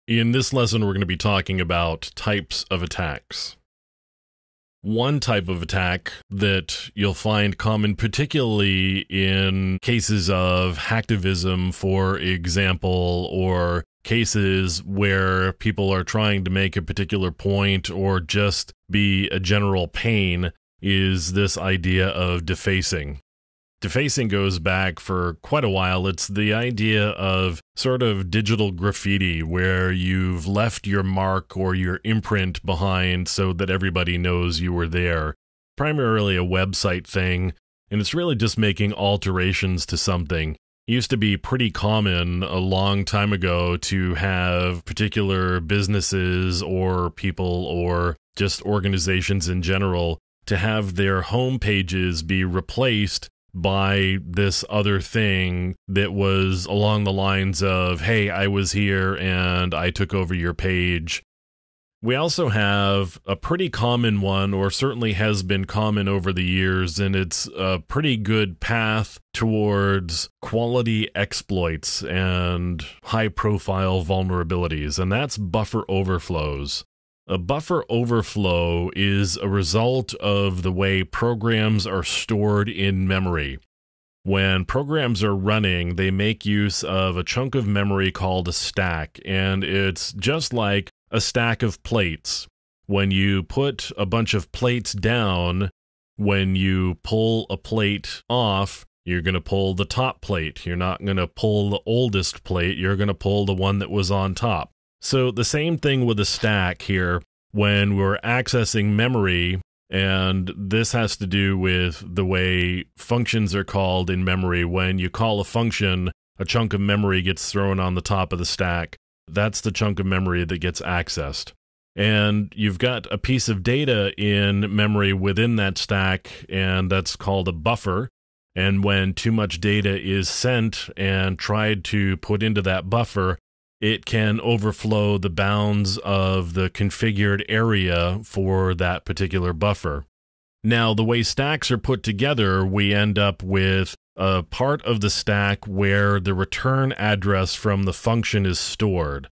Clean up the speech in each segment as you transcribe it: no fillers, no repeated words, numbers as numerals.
In this lesson, we're going to be talking about types of attacks. One type of attack that you'll find common particularly in cases of hacktivism, for example, or cases where people are trying to make a particular point or just be a general pain, is this idea of defacing. Defacing goes back for quite a while. It's the idea of sort of digital graffiti where you've left your mark or your imprint behind so that everybody knows you were there. Primarily a website thing, and it's really just making alterations to something. It used to be pretty common a long time ago to have particular businesses or people or just organizations in general to have their home pages be replaced by this other thing that was along the lines of, hey, I was here and I took over your page. We also have a pretty common one, or certainly has been common over the years, and it's a pretty good path towards quality exploits and high-profile vulnerabilities, and that's buffer overflows. A buffer overflow is a result of the way programs are stored in memory. When programs are running, they make use of a chunk of memory called a stack, and it's just like a stack of plates. When you put a bunch of plates down, when you pull a plate off, you're going to pull the top plate. You're not going to pull the oldest plate. You're going to pull the one that was on top. So the same thing with a stack here when we're accessing memory, and this has to do with the way functions are called in memory. When you call a function, a chunk of memory gets thrown on the top of the stack. That's the chunk of memory that gets accessed. And you've got a piece of data in memory within that stack, and that's called a buffer. And when too much data is sent and tried to put into that buffer, it can overflow the bounds of the configured area for that particular buffer. Now, the way stacks are put together, we end up with a part of the stack where the return address from the function is stored.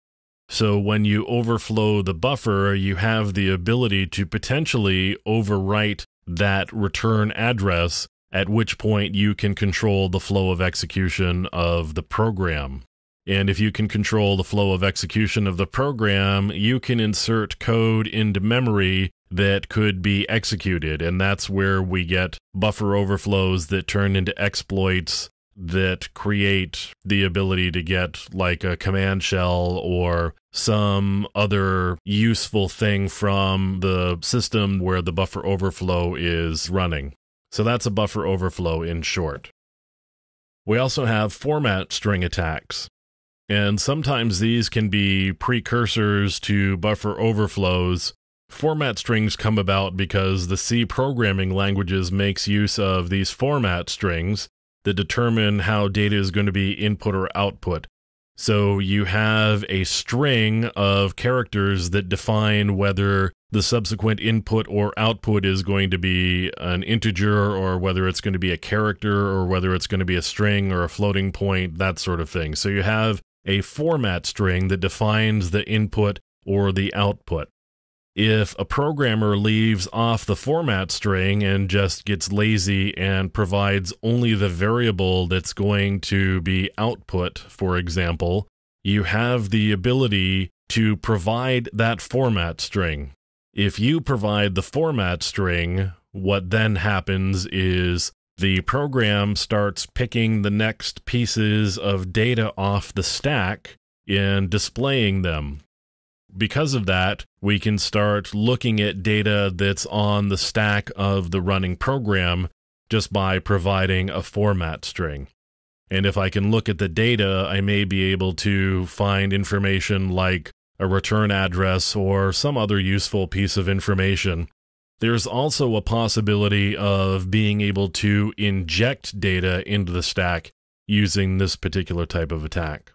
So when you overflow the buffer, you have the ability to potentially overwrite that return address, at which point you can control the flow of execution of the program. And if you can control the flow of execution of the program, you can insert code into memory that could be executed. And that's where we get buffer overflows that turn into exploits that create the ability to get like a command shell or some other useful thing from the system where the buffer overflow is running. So that's a buffer overflow in short. We also have format string attacks. And sometimes these can be precursors to buffer overflows. Format strings come about because the C programming languages makes use of these format strings that determine how data is going to be input or output. So you have a string of characters that define whether the subsequent input or output is going to be an integer or whether it's going to be a character or whether it's going to be a string or a floating point, that sort of thing. So you have a format string that defines the input or the output. If a programmer leaves off the format string and just gets lazy and provides only the variable that's going to be output, for example, you have the ability to provide that format string. If you provide the format string, what then happens is the program starts picking the next pieces of data off the stack and displaying them. Because of that, we can start looking at data that's on the stack of the running program just by providing a format string. And if I can look at the data, I may be able to find information like a return address or some other useful piece of information. There's also a possibility of being able to inject data into the stack using this particular type of attack.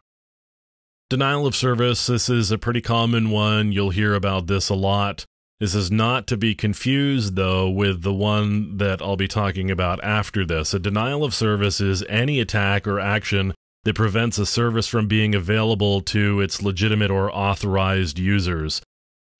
Denial of service, this is a pretty common one. You'll hear about this a lot. This is not to be confused, though, with the one that I'll be talking about after this. A denial of service is any attack or action that prevents a service from being available to its legitimate or authorized users.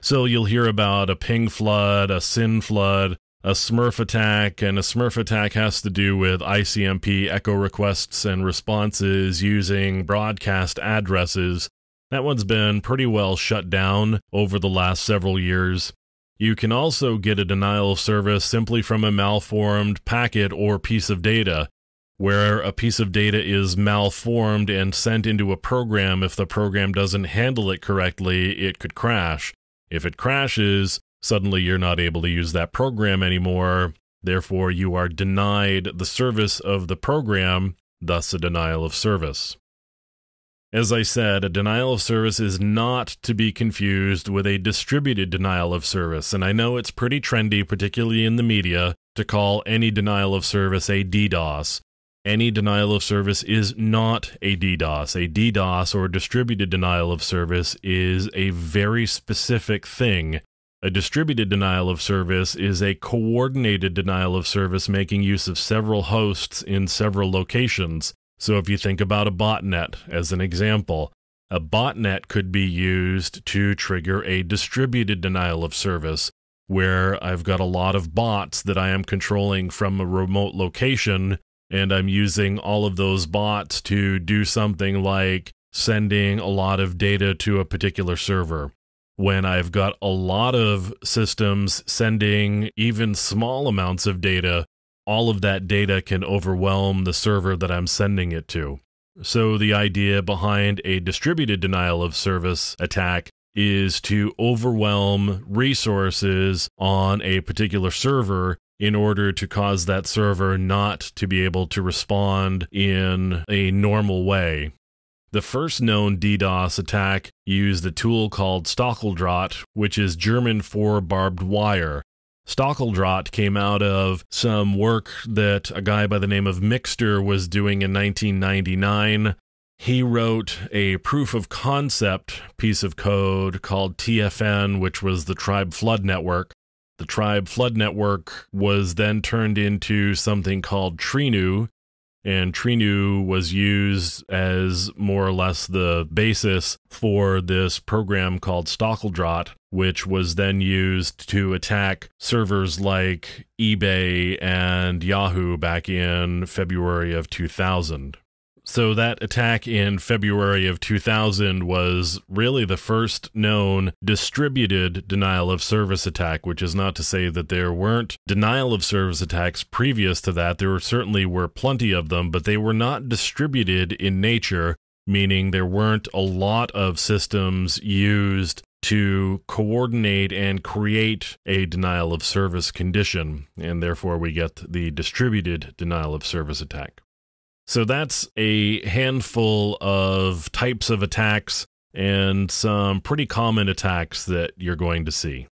So you'll hear about a ping flood, a SYN flood, a Smurf attack, and a Smurf attack has to do with ICMP echo requests and responses using broadcast addresses. That one's been pretty well shut down over the last several years. You can also get a denial of service simply from a malformed packet or piece of data, where a piece of data is malformed and sent into a program. If the program doesn't handle it correctly, it could crash. If it crashes, suddenly you're not able to use that program anymore. Therefore, you are denied the service of the program, thus a denial of service. As I said, a denial of service is not to be confused with a distributed denial of service, and I know it's pretty trendy, particularly in the media, to call any denial of service a DDoS. Any denial of service is not a DDoS. A DDoS, or distributed denial of service, is a very specific thing. A distributed denial of service is a coordinated denial of service making use of several hosts in several locations. So if you think about a botnet as an example, a botnet could be used to trigger a distributed denial of service, where I've got a lot of bots that I am controlling from a remote location, and I'm using all of those bots to do something like sending a lot of data to a particular server. When I've got a lot of systems sending even small amounts of data, all of that data can overwhelm the server that I'm sending it to. So the idea behind a distributed denial of service attack is to overwhelm resources on a particular server in order to cause that server not to be able to respond in a normal way. The first known DDoS attack used a tool called Stacheldraht, which is German for barbed wire. Stacheldraht came out of some work that a guy by the name of Mixter was doing in 1999. He wrote a proof of concept piece of code called TFN, which was the Tribe Flood Network. The Tribe Flood Network was then turned into something called Trinu, and Trinu was used as more or less the basis for this program called Stacheldraht, which was then used to attack servers like eBay and Yahoo back in February of 2000. So that attack in February of 2000 was really the first known distributed denial of service attack, which is not to say that there weren't denial of service attacks previous to that. There certainly were plenty of them, but they were not distributed in nature, meaning there weren't a lot of systems used to coordinate and create a denial of service condition, and therefore we get the distributed denial of service attack. So that's a handful of types of attacks and some pretty common attacks that you're going to see.